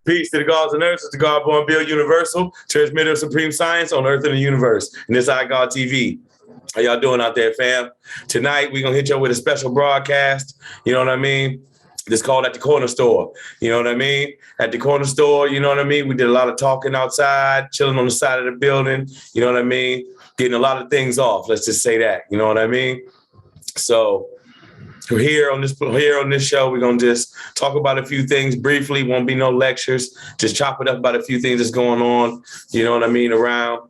Peace to the gods and earth, the God-born Bill Universal, transmitter of supreme science on earth and the universe. And this iGod TV. How y'all doing out there, fam? Tonight, we're going to hit y'all with a special broadcast. You know what I mean? It's called At the Corner Store. You know what I mean? At the corner store, you know what I mean? We did a lot of talking outside, chilling on the side of the building. You know what I mean? Getting a lot of things off. Let's just say that. You know what I mean? So here on this show, we're going to just talk about a few things briefly. Won't be no lectures. Just chop it up about a few things that's going on, you know what I mean, around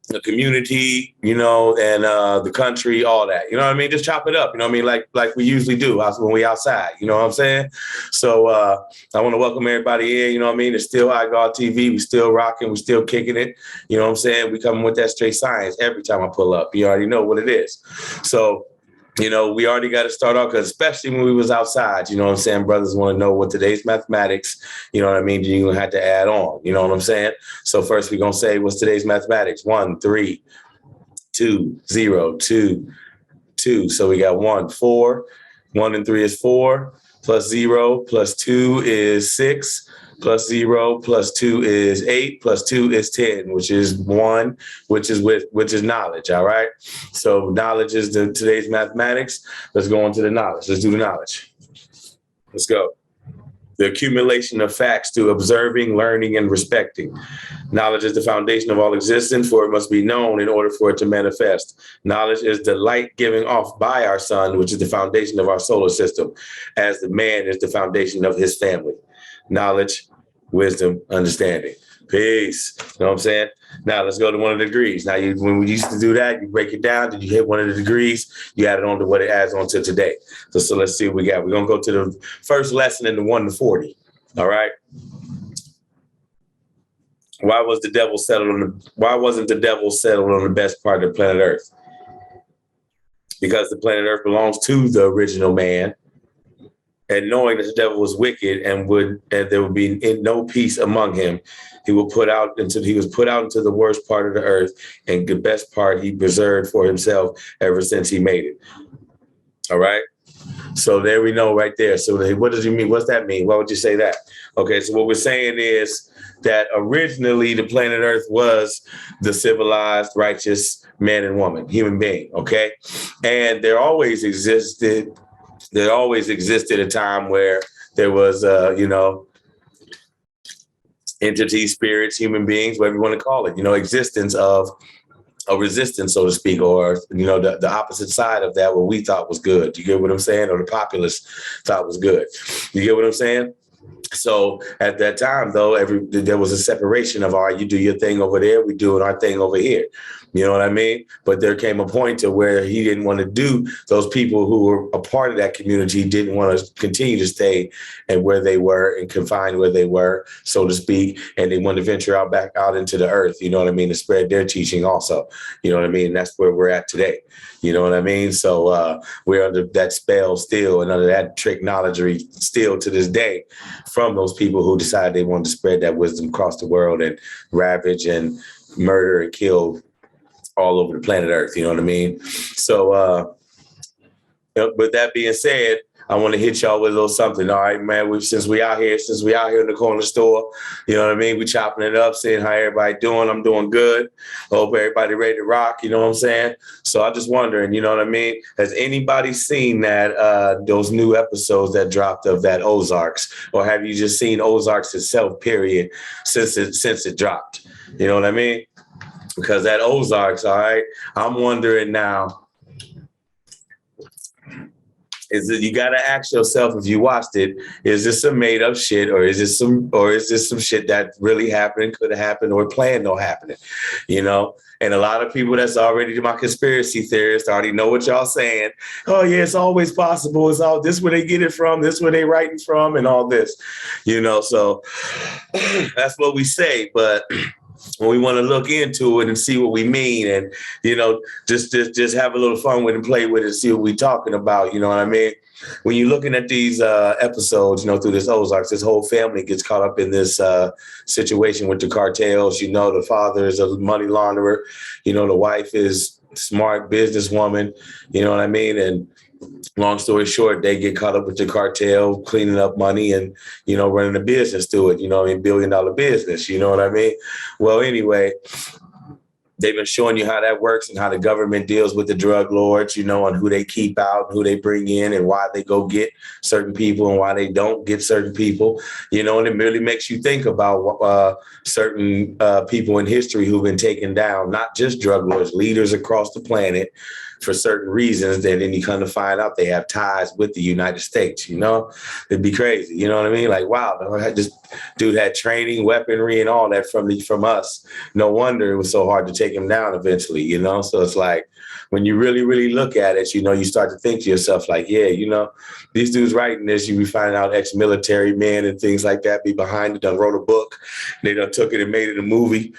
the community, you know, and the country, all that. You know what I mean? Just chop it up, you know what I mean? Like we usually do when we outside, you know what I'm saying? So I want to welcome everybody in, you know what I mean? It's still iGod TV. We still rocking. We still kicking it. You know what I'm saying? We coming with that straight science every time I pull up. You already know what it is. So, you know, we already got to start off because especially when we was outside, you know what I'm saying? Brothers want to know what today's mathematics, you know what I mean? You're going to have to add on, you know what I'm saying? So first we're going to say, what's today's mathematics? 1, 3, 2, 0, 2, 2. So we got 1, 4. 1 and 3 is 4. Plus 0 plus 2 is 6. Plus 0 plus 2 is 8. Plus 2 is 10, which is 1, which is knowledge. All right. So knowledge is today's mathematics. Let's go on to the knowledge. Let's do the knowledge. Let's go. The accumulation of facts through observing, learning, and respecting. Knowledge is the foundation of all existence, for it must be known in order for it to manifest. Knowledge is the light giving off by our sun, which is the foundation of our solar system, as the man is the foundation of his family. Knowledge, wisdom, understanding. Peace. You know what I'm saying? Now let's go to one of the degrees. Now, when we used to do that, you break it down. Did you hit one of the degrees? You add it on to what it adds on to today. So let's see what we got. We're going to go to the first lesson in the 1 to 40. All right. Why wasn't the devil settled on the best part of the planet Earth? Because the planet Earth belongs to the original man. And knowing that the devil was wicked and there would be no peace among him, he was put out into the worst part of the earth, and the best part he preserved for himself ever since he made it. All right. So there we know right there. So what does he mean? What's that mean? Why would you say that? Okay. So what we're saying is that originally the planet Earth was the civilized, righteous man and woman, human being. Okay. And there always existed a time where there was, entities, spirits, human beings, whatever you want to call it, existence of a resistance, so to speak, or, the opposite side of that, what we thought was good. You get what I'm saying? Or the populace thought was good. You get what I'm saying? So at that time, though, there was a separation of, all right, you do your thing over there, we doing our thing over here. You know what I mean? But there came a point to where he didn't want to do, those people who were a part of that community didn't want to continue to stay and where they were and confined where they were, so to speak. And they wanted to venture back out into the earth, you know what I mean, to spread their teaching also. You know what I mean? And that's where we're at today. You know what I mean? So we're under that spell still and under that trick knowledge still to this day from those people who decided they wanted to spread that wisdom across the world and ravage and murder and kill all over the planet Earth. You know what I mean? So with that being said, I want to hit y'all with a little something. All right, man. Since we out here in the corner store, you know what I mean? We chopping it up, seeing how everybody doing. I'm doing good. Hope everybody ready to rock. You know what I'm saying? So I'm just wondering, you know what I mean? Has anybody seen that those new episodes that dropped of that Ozarks, or have you just seen Ozarks itself? Period. Since it dropped, you know what I mean? Because that Ozarks, all right. I'm wondering now. You got to ask yourself, if you watched it, is this some made up shit, or is this some shit that really happened, could have happened, or planned on happening? And a lot of people that's already my conspiracy theorists already know what y'all saying. Oh yeah, it's always possible. It's all this where they get it from, this where they writing from, and all this. So that's what we say, but when we want to look into it and see what we mean, and just have a little fun with it and play with it and see what we're talking about. You know what I mean? When you're looking at these episodes, through this Ozarks, this whole family gets caught up in this situation with the cartels. The father is a money launderer. The wife is smart businesswoman. You know what I mean? And long story short, they get caught up with the cartel, cleaning up money and, running a business through it, $1 billion business, you know what I mean? Well, anyway, they've been showing you how that works and how the government deals with the drug lords, and who they keep out, who they bring in, and why they go get certain people and why they don't get certain people, and it really makes you think about certain people in history who've been taken down, not just drug lords, leaders across the planet for certain reasons. And then you kind of find out they have ties with the United States, it'd be crazy. You know what I mean? Like, wow, this dude had training, weaponry and all that from us. No wonder it was so hard to take him down eventually, So it's like, when you really, really look at it, you start to think to yourself like, yeah, these dudes writing this, you be finding out ex-military men and things like that be behind it, done wrote a book, they done took it and made it a movie.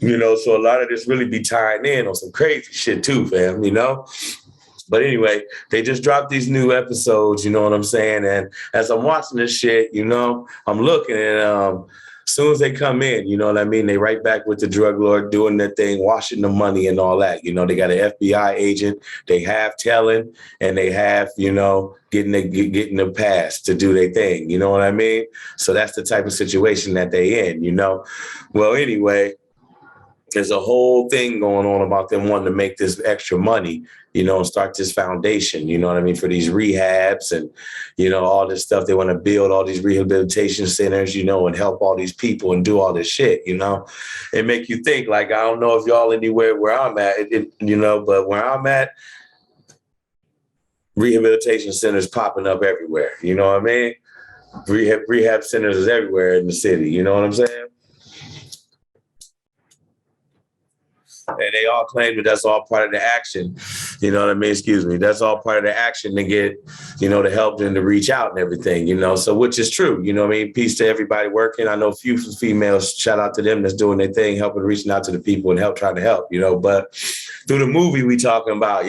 So a lot of this really be tying in on some crazy shit too, fam, But anyway, they just dropped these new episodes, you know what I'm saying? And as I'm watching this shit, I'm looking and as soon as they come in, you know what I mean? They right back with the drug lord doing their thing, washing the money and all that. They got an FBI agent, they have telling, and they have, getting the pass to do their thing. You know what I mean? So that's the type of situation that they in, Well, anyway, there's a whole thing going on about them wanting to make this extra money, and start this foundation, you know what I mean, for these rehabs and, all this stuff. They want to build all these rehabilitation centers, and help all these people and do all this shit, It make you think, like, I don't know if y'all anywhere where I'm at, but where I'm at, rehabilitation centers popping up everywhere. You know what I mean? Rehab centers is everywhere in the city. You know what I'm saying? And they all claim that that's all part of the action. You know what I mean? Excuse me. That's all part of the action to get, to help them to reach out and everything, So which is true. You know what I mean? Peace to everybody working. I know a few females, shout out to them that's doing their thing, helping, reaching out to the people and trying to help, But through the movie we talking about,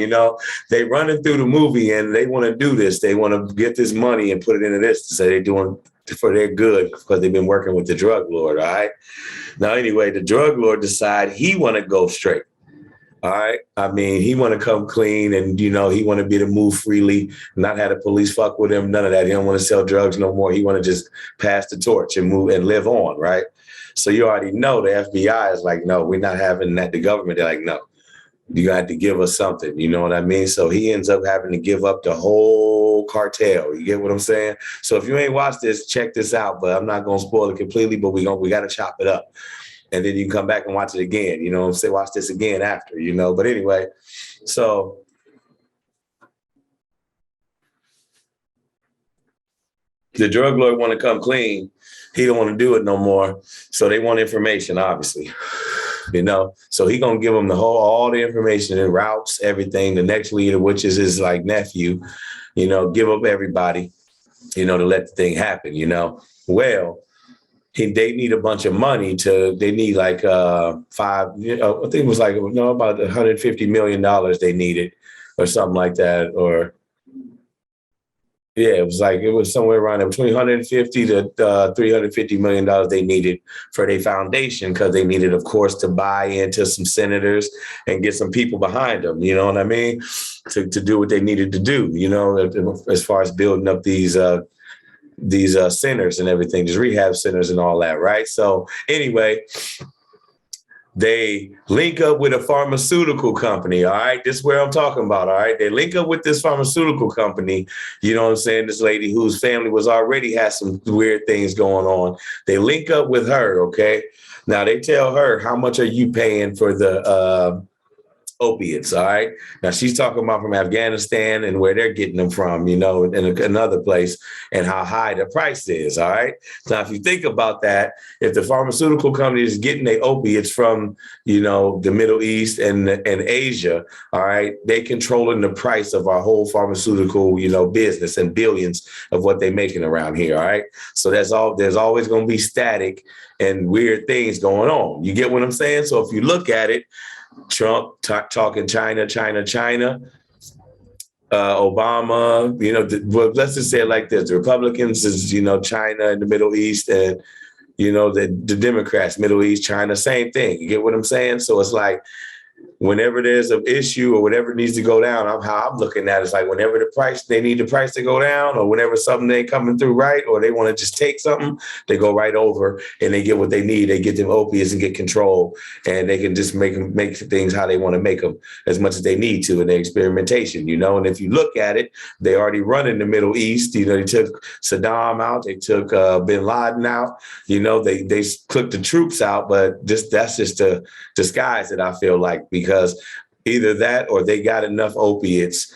they running through the movie and they want to do this. They want to get this money and put it into this to say they're doing for their good because they've been working with the drug lord. All right. Now, anyway, the drug lord decide he want to go straight. All right. I mean, he want to come clean and, he want to be able to move freely, not have the police fuck with him. None of that. He don't want to sell drugs no more. He want to just pass the torch and move and live on. Right. So you already know the FBI is like, no, we're not having that. The government, they're like, no, you got to give us something. You know what I mean? So he ends up having to give up the whole cartel. You get what I'm saying? So if you ain't watched this, check this out. But I'm not going to spoil it completely, but we got to chop it up. And then you can come back and watch it again, say, watch this again after, But anyway, so the drug lord want to come clean. He don't want to do it no more. So they want information, obviously, So he going to give them all the information and routes, everything. The next leader, which is his like nephew, give up everybody, to let the thing happen, Well, they need a bunch of money they need like I think it was like, about $150 million they needed or something like that. Or yeah, it was somewhere around there, between 150 to $350 million they needed for their foundation, because they needed, of course, to buy into some senators and get some people behind them. You know what I mean? To do what they needed to do, as far as building up these centers and everything, these rehab centers and all that, right? So anyway, they link up with a pharmaceutical company, all right? This is where I'm talking about, all right? They link up with this pharmaceutical company, you know what I'm saying? This lady whose family had some weird things going on. They link up with her, okay? Now they tell her, how much are you paying for the opiates, all right? Now she's talking about from Afghanistan and where they're getting them from, in another place, and how high the price is, all right? Now, if you think about that, if the pharmaceutical company is getting their opiates from, the Middle East and Asia, all right, they controlling the price of our whole pharmaceutical, business and billions of what they're making around here, all right? So there's always going to be static and weird things going on. You get what I'm saying? So if you look at it, Trump talking China, Obama, let's just say it like this. The Republicans is, China and the Middle East, and, the Democrats, Middle East, China, same thing. You get what I'm saying? So it's like, whenever there's an issue or whatever needs to go down, how I'm looking at it is like whenever they need the price to go down, or whenever something ain't coming through right, or they want to just take something, they go right over and they get what they need. They get them opiates and get control, and they can just make things how they want to make them as much as they need to in their experimentation, And if you look at it, they already run in the Middle East. They took Saddam out, they took Bin Laden out. They took the troops out, but that's just to disguise it, I feel like, because either that or they got enough opiates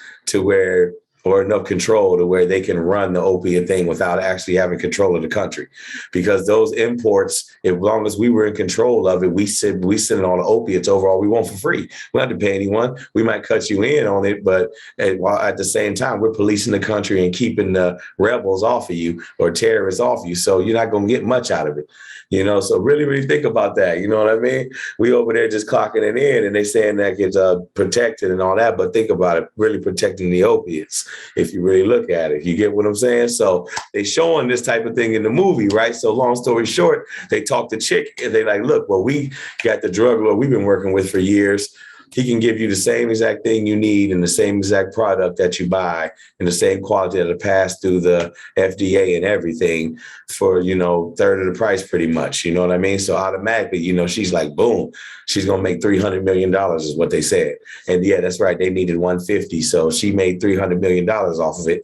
or enough control to where they can run the opiate thing without actually having control of the country. Because those imports, as long as we were in control of it, we send all the opiates over all we want for free. We don't have to pay anyone. We might cut you in on it, but while at the same time, we're policing the country and keeping the rebels off of you or terrorists off of you. So you're not going to get much out of it. So really, really think about that. You know what I mean? We over there just clocking it in, and they saying that it's protected and all that. But think about it, really protecting the opiates, if you really look at it. You get what I'm saying? So they showing this type of thing in the movie, right? So long story short, they talk to Chick, and they like, look, well, we got the drug lord we've been working with for years. He can give you the same exact thing you need and the same exact product that you buy and the same quality that'll pass through the FDA and everything for, third of the price pretty much. You know what I mean? So automatically, she's like, boom, she's going to make $300 million is what they said. And yeah, that's right. They needed 150. So she made $300 million off of it.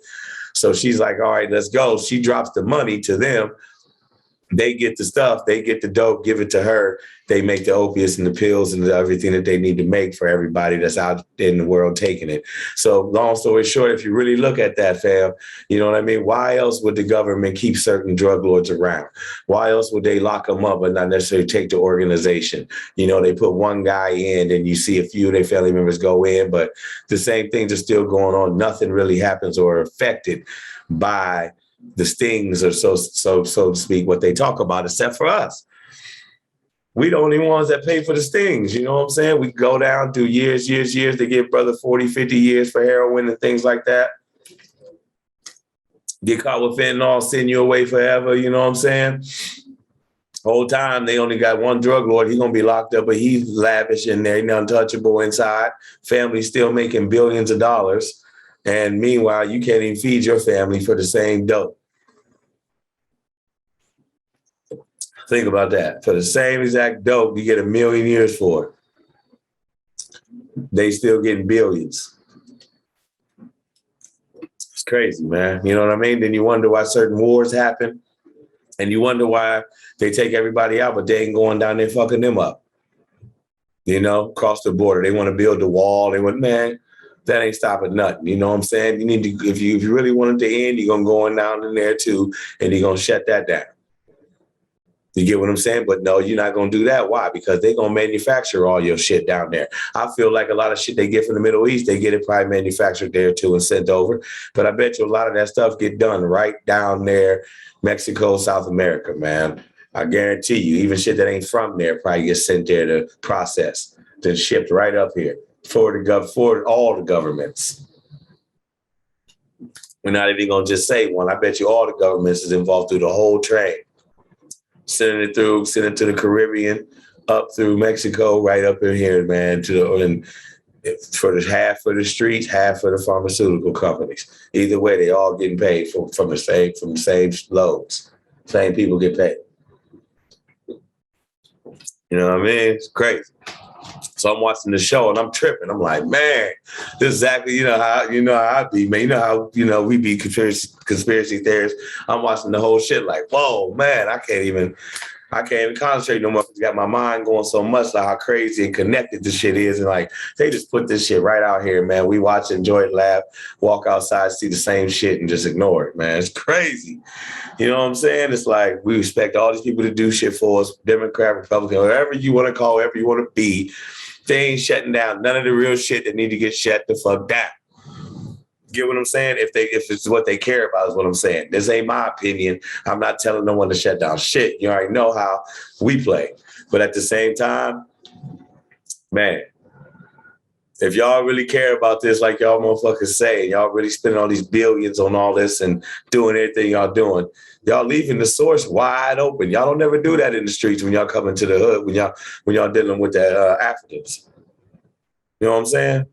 So she's like, all right, let's go. She drops the money to them. They get the stuff, they get the dope, give it to her. They make the opiates and the pills and everything that they need to make for everybody that's out in the world taking it. So long story short, if you really look at that, fam, you know what I mean? Why else would the government keep certain drug lords around? Why else would they lock them up but not necessarily take the organization? They put one guy in and you see a few of their family members go in, but the same things are still going on. Nothing really happens or affected by the stings, or so to speak, what they talk about, except for us. We the only ones that pay for the stings. You know what I'm saying? We go down through years. They give brother 40, 50 years for heroin and things like that. Get caught with fentanyl, send you away forever. You know what I'm saying? Whole time they only got one drug lord. He's going to be locked up, but he's lavish in there. He's untouchable inside. Family still making billions of dollars. And meanwhile, you can't even feed your family for the same dope. Think about that. For the same exact dope, you get 1 million years for it. They still getting billions. It's crazy, man. You know what I mean? Then you wonder why certain wars happen. And you wonder why they take everybody out, but they ain't going down there fucking them up. Across the border. They want to build the wall. Man, that ain't stopping nothing. You know what I'm saying? You need to, if you really want it to end, you're going to go on down in there too, and you're going to shut that down. You get what I'm saying? But no, you're not going to do that. Why? Because they're going to manufacture all your shit down there. I feel like a lot of shit they get from the Middle East, they get it probably manufactured there too and sent over. But I bet you a lot of that stuff get done right down there, Mexico, South America, man. I guarantee you, even shit that ain't from there probably gets sent there to process, then shipped right up here for all the governments. We're not even going to just say one. I bet you all the governments is involved through the whole train. Sending it to the Caribbean, up through Mexico, right up in here, man, for the half for the streets, half for the pharmaceutical companies. Either way, they all getting paid from the same loads. Same people get paid. You know what I mean? It's crazy. So I'm watching the show and I'm tripping. I'm like, man, this is exactly how I be, man. We be conspiracy theorists. I'm watching the whole shit like, whoa, man, I can't even concentrate no more. I got my mind going so much, like how crazy and connected this shit is. And like, they just put this shit right out here, man. We watch, enjoy it, laugh, walk outside, see the same shit and just ignore it, man. It's crazy. You know what I'm saying? It's like, we expect all these people to do shit for us, Democrat, Republican, whatever you want to call, whatever you want to be. They ain't shutting down none of the real shit that need to get shut the fuck down. Get what I'm saying? If it's what they care about is what I'm saying. This ain't my opinion. I'm not telling no one to shut down shit. You already know how we play. But at the same time, man, if y'all really care about this like y'all motherfuckers say, and y'all really spending all these billions on all this and doing everything y'all doing, y'all leaving the source wide open. Y'all don't never do that in the streets when y'all come into the hood, when y'all dealing with the Africans. You know what I'm saying?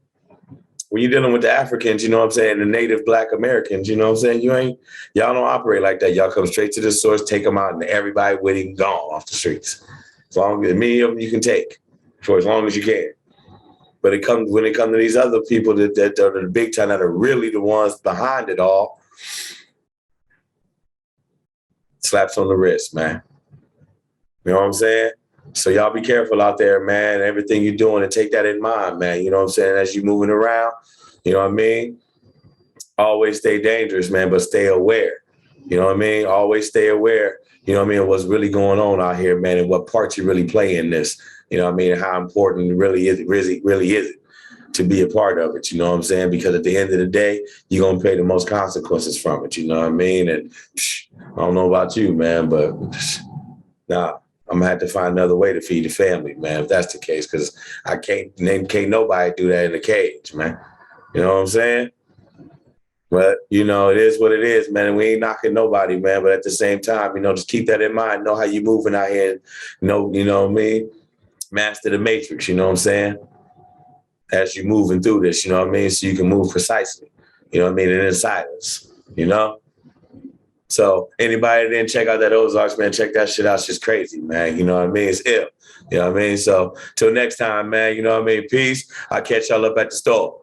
When you're dealing with the Africans, you know what I'm saying, the native Black Americans, you know what I'm saying, y'all don't operate like that. Y'all come straight to the source, take them out, and everybody with him gone off the streets. As long as many of them you can take for as long as you can. But when it comes to these other people that are the big time, that are really the ones behind it all, slaps on the wrist, man. You know what I'm saying? So y'all be careful out there, man. Everything you're doing, and take that in mind, man. You know what I'm saying? As you're moving around, you know what I mean? Always stay dangerous, man, but stay aware. You know what I mean? Always stay aware, you know what I mean, what's really going on out here, man, and what part you really play in this. You know what I mean? How important really is it to be a part of it, you know what I'm saying? Because at the end of the day, you're going to pay the most consequences from it, you know what I mean? And I don't know about you, man, but nah, I'm gonna have to find another way to feed the family, man, if that's the case, because can't nobody do that in a cage, man. You know what I'm saying? But, you know, it is what it is, man. And we ain't knocking nobody, man. But at the same time, you know, just keep that in mind. Know how you moving out here. You know what I mean? Master the matrix, you know what I'm saying? As you moving through this, you know what I mean? So you can move precisely, you know what I mean? And in silence, you know? So anybody that didn't check out that Ozarks, man, check that shit out. It's just crazy, man. You know what I mean? It's ill. You know what I mean? So till next time, man, you know what I mean? Peace. I'll catch y'all up at the store.